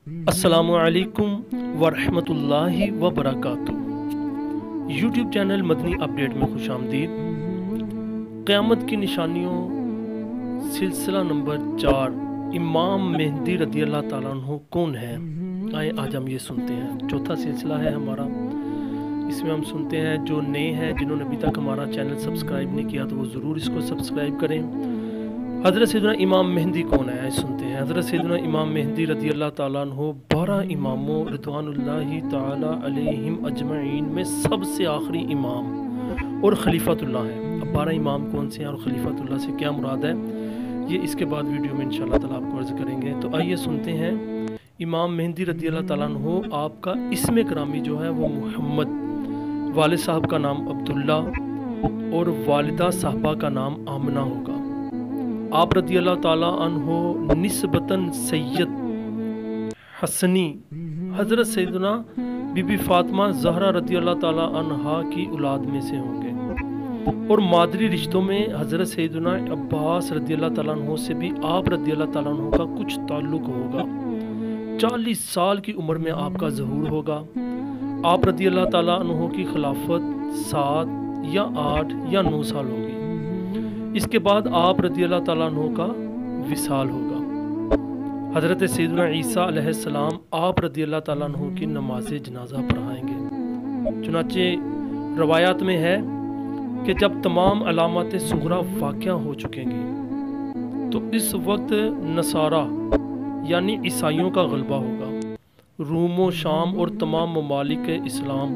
السلام علیکم ورحمۃ اللہ وبرکاتہ۔ یوٹیوب چینل مدنی اپڈیٹ میں خوش آمدید۔ قیامت کی نشانیوں سلسلہ نمبر 4، امام مہدی رضی اللہ تعالیٰ عنہ کون ہے؟ آئیں آج ہم یہ سنتے ہیں۔ چوتھا سلسلہ ہے ہمارا، اس میں ہم سنتے ہیں جو نئے ہیں جنہوں نے ابھی تک ہمارا چینل سبسکرائب نہیں کیا تو وہ ضرور اس کو سبسکرائب کریں۔ حضرت سیدنا امام مہدی کون ہے؟ سنتے ہیں۔ حضرت سیدنا امام مہدی رضی اللہ تعالیٰ عنہ 12 اماموں رضوان اللہ تعالیٰ علیہم اجمعین میں سب سے آخری امام اور خلیفۃ اللہ ہیں۔ اب 12 امام کون سے ہیں اور خلیفۃ اللہ سے کیا مراد ہے، یہ اس کے بعد ویڈیو میں انشاءاللہ تعالیٰ آپ کو عرض کریں گے۔ تو آئیے سنتے ہیں۔ امام مہدی رضی اللہ تعالیٰ عنہ، آپ کا اسم گرامی جو ہے وہ محمد، والد صاحب کا نام عبداللہ اور والدہ صاحبہ کا نام آمنہ ہوگا۔ آپ رضی اللہ تعالیٰ عنہ نسبتاً سید حسنی حضرت سیدنا بی بی فاطمہ زہرا رضی اللہ تعالیٰ عنہا کی اولاد میں سے ہوں گے، اور مادری رشتوں میں حضرت سیدنا عباس رضی اللہ تعالیٰ عنہ سے بھی آپ رضی اللہ تعالیٰ عنہ کا کچھ تعلق ہوگا۔ 40 سال کی عمر میں آپ کا ظہور ہوگا۔ آپ رضی اللہ تعالیٰ عنہ کی خلافت 7 یا 8 یا 9 سال ہوگی۔ اس کے بعد آپ رضی اللہ تعالیٰ عنہ کا وصال ہوگا۔ حضرت سیدنا عیسیٰ علیہ السلام آپ رضی اللہ تعالیٰ عنہ کی نماز جنازہ پڑھائیں گے۔ چنانچہ روایات میں ہے کہ جب تمام علامات صغریٰ واقع ہو چکیں گی تو اس وقت نصارہ یعنی عیسائیوں کا غلبہ ہوگا۔ روم و شام اور تمام ممالک اسلام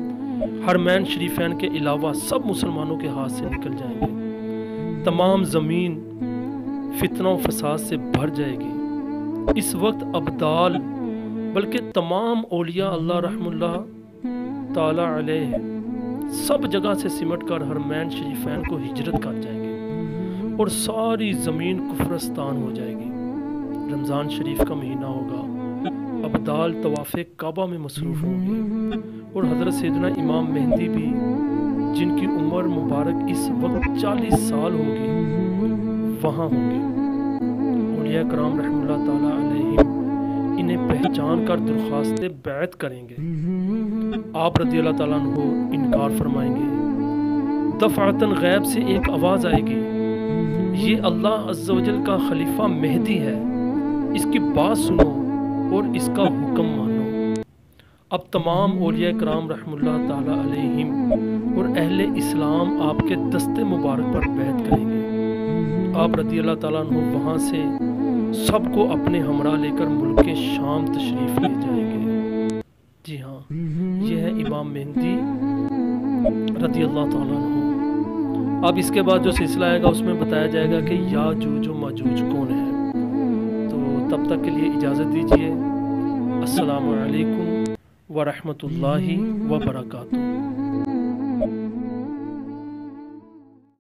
حرمین شریفین کے علاوہ سب مسلمانوں کے ہاتھ سے نکل جائیں گے۔ تمام زمین فتنہ و فساد سے بھر جائے گی۔ اس وقت ابدال بلکہ تمام اولیاء اللہ رحم اللہ تعالی علیہ سب جگہ سے سمٹ کر حرمین شریفین کو ہجرت کر جائیں گے اور ساری زمین کفرستان ہو جائے گی۔ رمضان شریف کا مہینہ ہوگا۔ ابدال طواف کعبہ میں مصروف ہوں گے، اور حضرت سیدنا امام مہدی بھی جن کی عمر مبارک اس وقت 40 سال ہوگی وہاں ہوں گے۔ اولیاء کرام رحم اللہ تعالیٰ علیہم انہیں پہچان کر درخواست بیعت کریں گے۔ آپ رضی اللہ تعالیٰ عنہ انکار فرمائیں گے۔ دفعتاً غیب سے ایک آواز آئے گی، یہ اللہ عز و جل کا خلیفہ مہدی ہے، اس کی بات سنو اور اس کا حکم مانو۔ اب تمام اولیاء کرام رحم اللہ تعالیٰ علیہم اور اہل اسلام آپ کے دست مبارک پر بیعت کریں گے۔ آپ رضی اللہ تعالیٰ عنہ وہاں سے سب کو اپنے ہمراہ لے کر ملک شام تشریف لے جائیں گے۔ جی ہاں، یہ ہے امام مہدی رضی اللہ تعالیٰ عنہ۔ اب اس کے بعد جو سلسلہ آئے گا اس میں بتایا جائے گا کہ یاجوج و ماجوج کون ہے۔ تو تب تک کے لیے اجازت دیجیے۔ السلام علیکم ورحمۃ اللہ وبرکاتہ۔